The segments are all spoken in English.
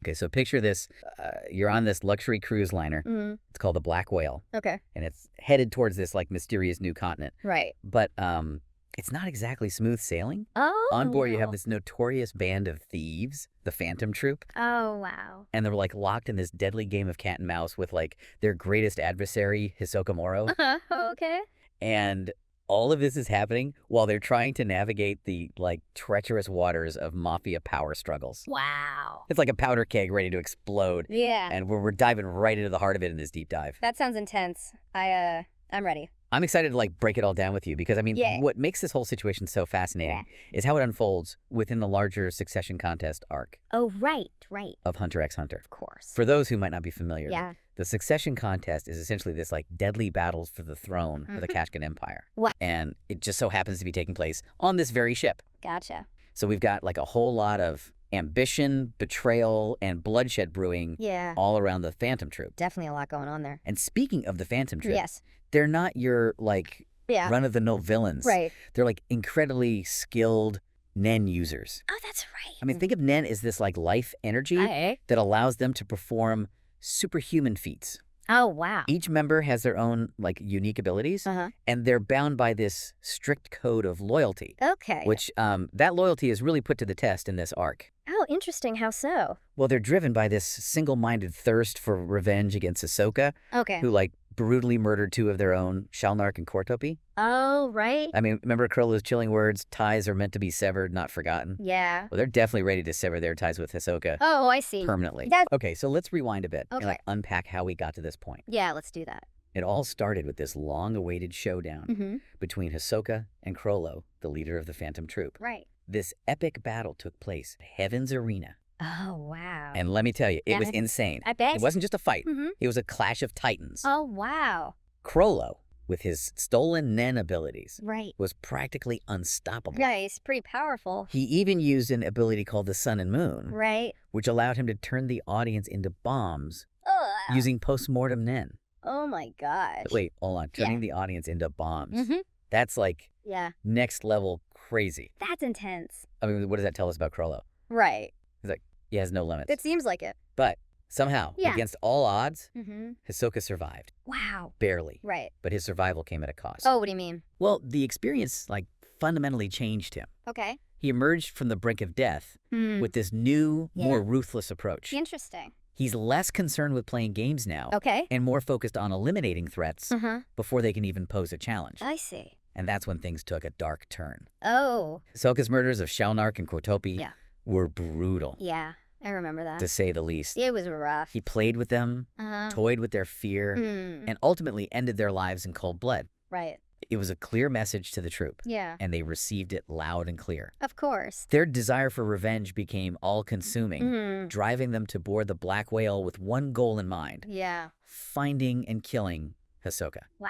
Okay, so picture this. You're on this luxury cruise liner. It's called the Black Whale. Okay. And it's headed towards this like mysterious new continent. Right. But it's not exactly smooth sailing. Oh. On board, you have this notorious band of thieves, the Phantom Troupe. Oh, wow. And they're like locked in this deadly game of cat and mouse with like their greatest adversary, Hisoka Morow. Okay. And all of this is happening while they're trying to navigate the like treacherous waters of mafia power struggles. Wow. It's like a powder keg ready to explode. Yeah. And we're diving right into the heart of it in this deep dive. That sounds intense. I'm ready. I'm excited to like break it all down with you because I mean, Yeah. what makes this whole situation so fascinating is how it unfolds within the larger Succession Contest arc Oh, right. of Hunter x Hunter. Of course. For those who might not be familiar, Yeah. the Succession Contest is essentially this like deadly battles for the throne of the Kakin Empire. Wow. And it just so happens to be taking place on this very ship. Gotcha. So we've got like a whole lot of ambition, betrayal, and bloodshed brewing Yeah. all around the Phantom Troupe. Definitely a lot going on there. And speaking of the Phantom Troupe, Yes. they're not your like Yeah. run-of-the-mill villains. Right. They're like incredibly skilled Nen users. Oh, that's right. I mean, think of Nen as this like life energy Hey. that allows them to perform superhuman feats. Oh, wow. Each member has their own like unique abilities, Uh-huh. and they're bound by this strict code of loyalty, Okay. which that loyalty is really put to the test in this arc. Oh, interesting. How so? Well, they're driven by this single-minded thirst for revenge against Hisoka, Okay. who like brutally murdered two of their own, Shalnark and Kortopi. Oh, right. I mean, remember Chrollo's chilling words, ties are meant to be severed, not forgotten? Yeah. Well, they're definitely ready to sever their ties with Hisoka Oh, I see. permanently. That- Okay, so let's rewind a bit and Okay. like unpack how we got to this point. Yeah, let's do that. It all started with this long-awaited showdown Mm-hmm. between Hisoka and Chrollo, the leader of the Phantom Troupe. Right. This epic battle took place at Heaven's Arena. Oh, wow. And let me tell you, it was Yeah. insane. I bet. It wasn't just a fight. Mm-hmm. It was a clash of titans. Oh, wow. Chrollo, with his stolen Nen abilities, Right. was practically unstoppable. Yeah, he's pretty powerful. He even used an ability called the Sun and Moon, Right. which allowed him to turn the audience into bombs Ugh. using post-mortem Nen. Oh, my gosh. Wait, hold on. Turning the audience into bombs. Mm-hmm. That's like Yeah. next level crazy. That's intense. I mean, what does that tell us about Chrollo? Right. He has no limits. It seems like it. But somehow, Yeah. against all odds, Mm-hmm. Hisoka survived. Wow. Barely. Right. But his survival came at a cost. Oh, what do you mean? Well, the experience, like, fundamentally changed him. Okay. He emerged from the brink of death Hmm. with this new, Yeah. more ruthless approach. Interesting. He's less concerned with playing games now Okay. and more focused on eliminating threats Uh-huh. before they can even pose a challenge. I see. And that's when things took a dark turn. Oh. Hisoka's murders of Shalnark and Kortopi Yeah. were brutal, Yeah. I remember that. to say the least. It was rough. He played with them, Uh-huh. toyed with their fear, Hmm. and ultimately ended their lives in cold blood. Right. It was a clear message to the troop, Yeah. and they received it loud and clear. Of course. Their desire for revenge became all-consuming, Hmm. driving them to board the Black Whale with one goal in mind: Yeah. finding and killing Hisoka. Wow.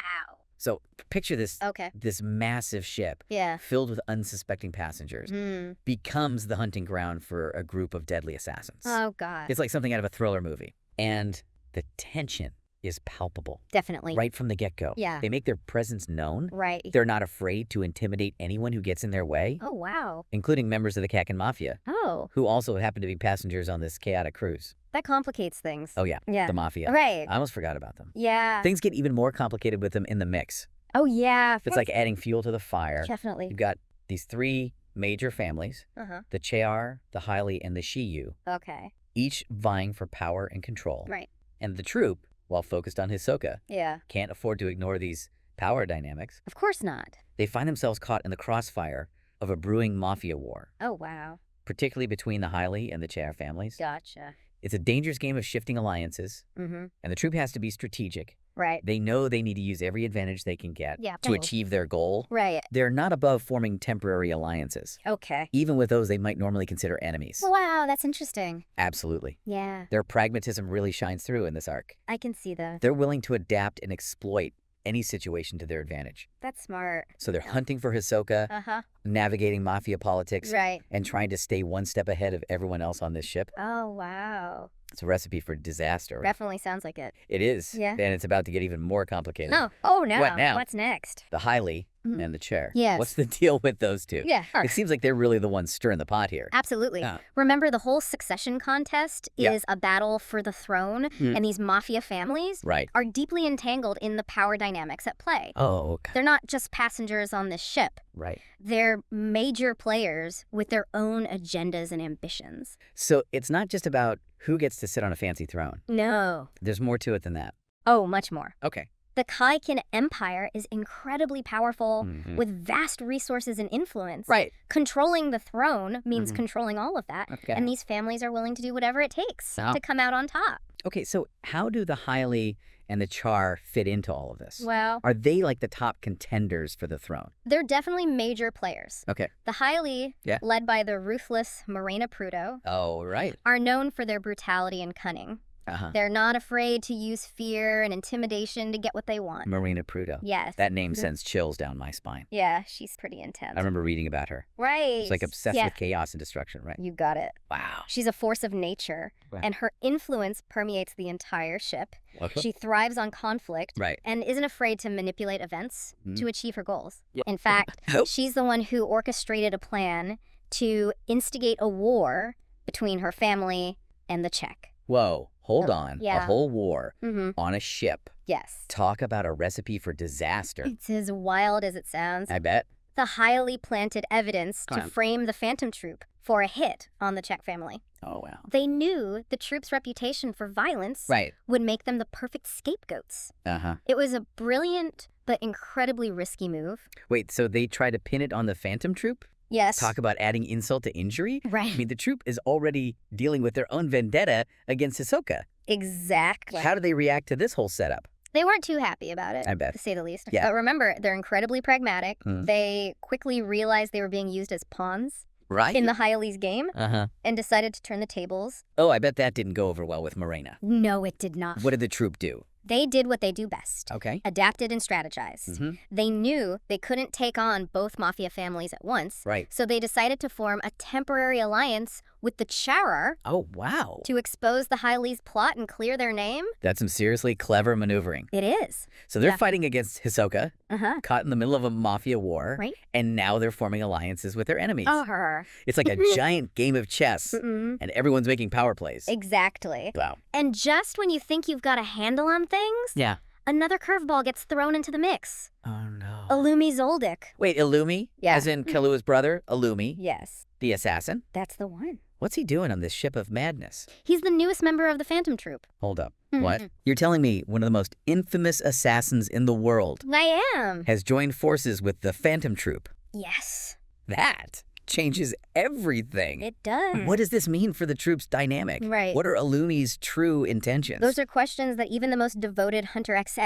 So picture this Okay. this massive ship Yeah. filled with unsuspecting passengers Hmm. becomes the hunting ground for a group of deadly assassins. Oh, God. It's like something out of a thriller movie. And the tension is palpable Definitely. right from the get-go. Yeah. They make their presence known. Right. They're not afraid to intimidate anyone who gets in their way, Oh, wow. including members of the Kakin Mafia, Oh, who also happen to be passengers on this chaotic cruise. that complicates things. Oh, yeah, Yeah. the Mafia. Right. I almost forgot about them. Yeah. Things get even more complicated with them in the mix. Oh, yeah. It's like adding fuel to the fire. Definitely. You've got these three major families, Uh-huh. the Chear, the Hyli, and the Shiyu, Okay. each vying for power and control. Right. And the troop, while focused on Hisoka, Yeah. can't afford to ignore these power dynamics. Of course not. They find themselves caught in the crossfire of a brewing mafia war, Oh, wow. particularly between the Hyli and the Chear families. Gotcha. It's a dangerous game of shifting alliances, Mm-hmm. and the troop has to be strategic. Right. They know they need to use every advantage they can get Yeah. to achieve their goal. Right. They're not above forming temporary alliances. Okay. Even with those they might normally consider enemies. Wow, that's interesting. Absolutely. Yeah. Their pragmatism really shines through in this arc. I can see that. They're willing to adapt and exploit any situation to their advantage. That's smart. So they're hunting for Hisoka, Uh-huh. navigating mafia politics Right. and trying to stay one step ahead of everyone else on this ship. Oh, wow. It's a recipe for disaster. Definitely sounds like it. It is. Yeah. And it's about to get even more complicated. No. Oh, no. What now? What's next? The Haile Mhm. and the chair. Yes. What's the deal with those two? Yeah. It seems like they're really the ones stirring the pot here. Absolutely. Yeah. Remember, the whole succession contest Yeah. is a battle for the throne, Mm. and these mafia families Right. are deeply entangled in the power dynamics at play. Oh, okay. They're not just passengers on this ship. Right. They're major players with their own agendas and ambitions. So it's not just about who gets to sit on a fancy throne. No. There's more to it than that. Oh, much more. Okay. The Kakin Empire is incredibly powerful Mhm. with vast resources and influence. Right. Controlling the throne means Mhm. controlling all of that. Okay. And these families are willing to do whatever it takes Oh. to come out on top. Okay, so how do the Haile and the Char fit into all of this? Well, Are they like the top contenders for the throne? they're definitely major players. Okay. The Haile, Yeah. led by the ruthless Prudo, Oh, right. are known for their brutality and cunning. Uh-huh. They're not afraid to use fear and intimidation to get what they want. Marina Prudo. Yes. That name sends chills down my spine. Yeah, she's pretty intense. I remember reading about her. Right. She's like obsessed Yeah. with chaos and destruction, right? You got it. Wow. She's a force of nature, Wow. and her influence permeates the entire ship. Okay. She thrives on conflict Right. and isn't afraid to manipulate events Mhm. to achieve her goals. Yeah. In fact, Oh. she's the one who orchestrated a plan to instigate a war between her family and the Czech. Whoa. Hold Oh, on. A yeah. whole war Mm-hmm. on a ship. Yes. Talk about a recipe for disaster. It's as wild as it sounds. I bet. The highly planted evidence to Huh. frame the Phantom Troupe for a hit on the Czech family. Oh, wow. They knew the troupe's reputation for violence Right. would make them the perfect scapegoats. Uh-huh. It was a brilliant but incredibly risky move. Wait, so they try to pin it on the Phantom Troupe? Yes. Talk about adding insult to injury? Right. I mean, the troupe is already dealing with their own vendetta against Hisoka. Exactly. How do they react to this whole setup? They weren't too happy about it, I bet. to say the least. Yeah. But remember, they're incredibly pragmatic. Mm. They quickly realized they were being used as pawns Right? in the Hyley's game Uh-huh. and decided to turn the tables. Oh, I bet that didn't go over well with Morena. No, it did not. What did the troupe do? They did what they do best. Okay. Adapted and strategized. Mhm. They knew they couldn't take on both mafia families at once, Right. so they decided to form a temporary alliance with the Charar Oh, wow. to expose the Hyley's plot and clear their name. That's some seriously clever maneuvering. It is. So they're Yeah. fighting against Hisoka, Uh-huh. caught in the middle of a mafia war, Right. and now they're forming alliances with their enemies. Her. It's like a giant game of chess, Mm-mm. and everyone's making power plays. Exactly. Wow. And just when you think you've got a handle on things, Yeah. another curveball gets thrown into the mix. Oh, no. Illumi Zoldyck. Wait, Illumi? Yeah. As in Kalua's brother, Illumi, Yes, the assassin? that's the one. What's he doing on this ship of madness? He's the newest member of the Phantom Troupe. Hold up. Mhm. What? You're telling me one of the most infamous assassins in the world I am. has joined forces with the Phantom Troupe? Yes, That changes everything. it does. What does this mean for the troupe's dynamic? Right. What are Illumi's true intentions? Those are questions that even the most devoted Hunter X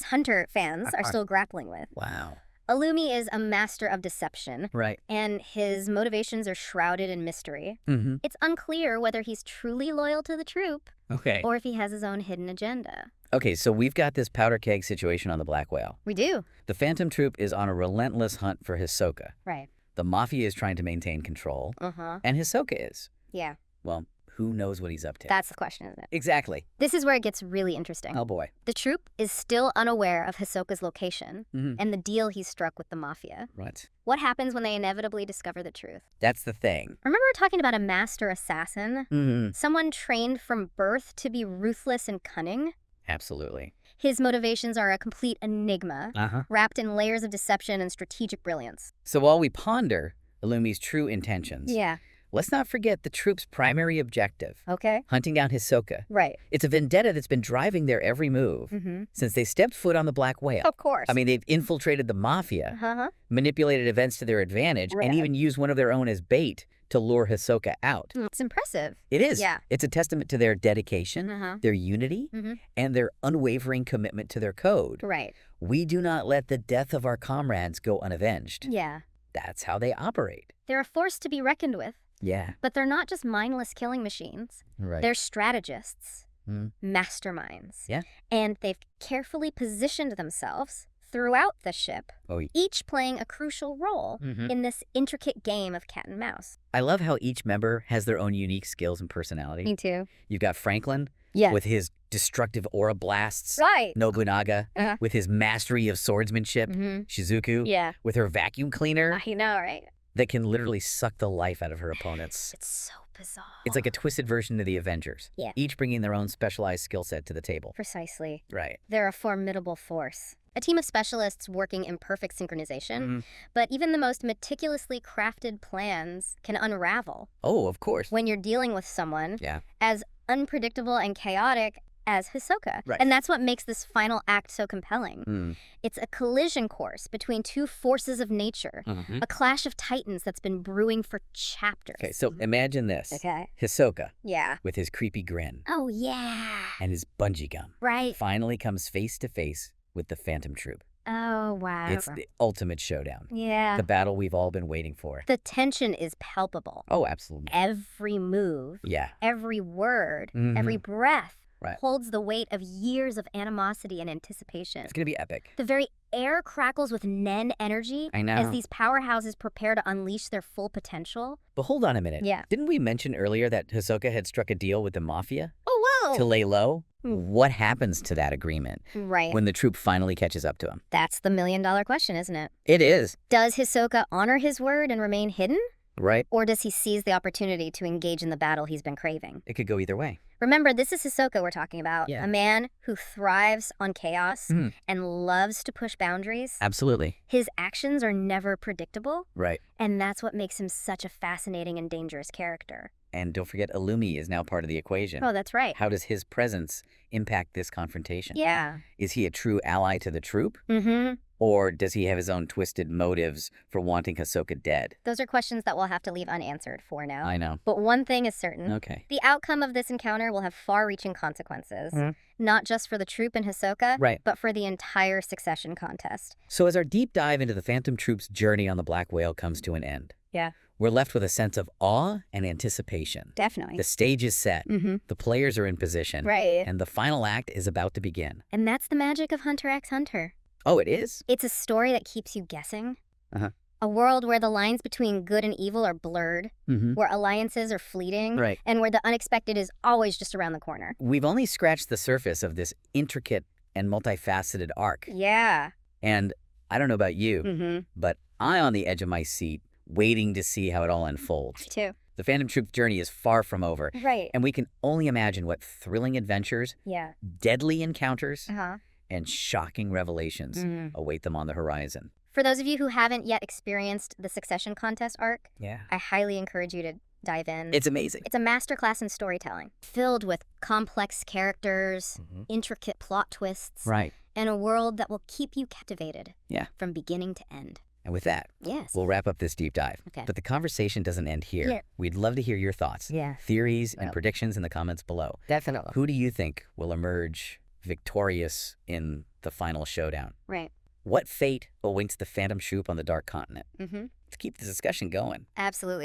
Hunter fans are still grappling with. Wow. Illumi is a master of deception, Right. and his motivations are shrouded in mystery. Mm-hmm. It's unclear whether he's truly loyal to the troupe Okay. or if he has his own hidden agenda. Okay, so we've got this powder keg situation on the Black Whale. We do. The Phantom Troupe is on a relentless hunt for Hisoka. Right. The Mafia is trying to maintain control, Uh-huh. and Hisoka is. Yeah, Well, who knows what he's up to? that's the question, isn't it? Exactly. This is where it gets really interesting. Oh, boy. The troupe is still unaware of Hisoka's location Mhm. and the deal he struck with the Mafia. Right. What happens when they inevitably discover the truth? That's the thing. Remember we're talking about a master assassin? Mm-hmm. Someone trained from birth to be ruthless and cunning? Absolutely. His motivations are a complete enigma, Uh-huh. wrapped in layers of deception and strategic brilliance. So while we ponder Illumi's true intentions, Yeah. let's not forget the troupe's primary objective, Okay. hunting down Hisoka. Right. It's a vendetta that's been driving their every move Mm-hmm. since they stepped foot on the Black Whale. Of course. I mean, they've infiltrated the Mafia, Uh-huh. manipulated events to their advantage, Right. and even used one of their own as bait to lure Hisoka out. It's impressive. It is. Yeah. It's a testament to their dedication, Uh-huh. their unity, Mhm. and their unwavering commitment to their code. Right. We do not let the death of our comrades go unavenged. Yeah. That's how they operate. They're a force to be reckoned with, Yeah. but they're not just mindless killing machines. Right. They're strategists, Mm. masterminds. Yeah. And they've carefully positioned themselves throughout the ship, Oh, each playing a crucial role in this intricate game of cat and mouse. I love how each member has their own unique skills and personality. Me too. You've got Franklin Yeah. with his destructive aura blasts. Right. Nobunaga Uh-huh. with his mastery of swordsmanship. Shizuku Yeah. with her vacuum cleaner I know, right? that can literally suck the life out of her opponents. It's so bizarre. It's like a twisted version of the Avengers. Yeah. Each bringing their own specialized skill set to the table. Precisely. Right. They're a formidable force. A team of specialists working in perfect synchronization, but even the most meticulously crafted plans can unravel Oh, of course. when you're dealing with someone Yeah. as unpredictable and chaotic as Hisoka. Right. And that's what makes this final act so compelling. Mm. It's a collision course between two forces of nature, a clash of titans that's been brewing for chapters. Okay, so imagine this. Okay. Hisoka Yeah. with his creepy grin Oh, yeah. and his bungee gum Right. finally comes face to face with the Phantom Troupe. Oh, wow. It's the ultimate showdown. Yeah. The battle we've all been waiting for. The tension is palpable. Oh, absolutely. Every move, Yeah. every word, every breath Right. holds the weight of years of animosity and anticipation. It's going to be epic. The very air crackles with Nen energy I know. as these powerhouses prepare to unleash their full potential. But hold on a minute. Yeah. Didn't we mention earlier that Hisoka had struck a deal with the mafia Oh, to whoa! lay low? What happens to that agreement Right. when the troop finally catches up to him? That's the million-dollar question, isn't it? It is, Does Hisoka honor his word and remain hidden? right? Or does he seize the opportunity to engage in the battle he's been craving? It could go either way. Remember, this is Hisoka we're talking about. Yeah. A man who thrives on chaos and loves to push boundaries. Absolutely. His actions are never predictable, Right. and that's what makes him such a fascinating and dangerous character. And don't forget, Illumi is now part of the equation. Oh, that's right. How does his presence impact this confrontation? Yeah. Is he a true ally to the troop? Mm-hmm. Or does he have his own twisted motives for wanting Hisoka dead? Those are questions that we'll have to leave unanswered for now. I know. But one thing is certain. Okay. The outcome of this encounter will have far-reaching consequences, not just for the troop and Hisoka, Right. but for the entire succession contest. So as our deep dive into the Phantom Troupe's journey on the Black Whale comes to an end, Yeah. we're left with a sense of awe and anticipation. Definitely. The stage is set, Mm-hmm. the players are in position, Right. and the final act is about to begin. And that's the magic of Hunter x Hunter. Oh, it is? It's a story that keeps you guessing. Uh-huh. A world where the lines between good and evil are blurred, Mm-hmm. where alliances are fleeting, Right. and where the unexpected is always just around the corner. We've only scratched the surface of this intricate and multifaceted arc. Yeah. And I don't know about you, Mm-hmm. but I'm on the edge of my seat waiting to see how it all unfolds. Me too. The Phantom Troupe's journey is far from over, Right. and we can only imagine what thrilling adventures, Yeah. deadly encounters, Uh-huh. and shocking revelations await them on the horizon. For those of you who haven't yet experienced the Succession Contest arc, Yeah. I highly encourage you to dive in. It's amazing. It's a masterclass in storytelling, filled with complex characters, intricate plot twists, Right. and a world that will keep you captivated Yeah. from beginning to end. And with that, Yes. we'll wrap up this deep dive. Okay. But the conversation doesn't end here. Yeah. We'd love to hear your thoughts, Yeah. theories, and Yep. predictions in the comments below. Definitely. Who do you think will emerge victorious in the final showdown? Right. What fate awaits the Phantom Troupe on the Dark Continent? Mm-hmm. Let's keep the discussion going. Absolutely.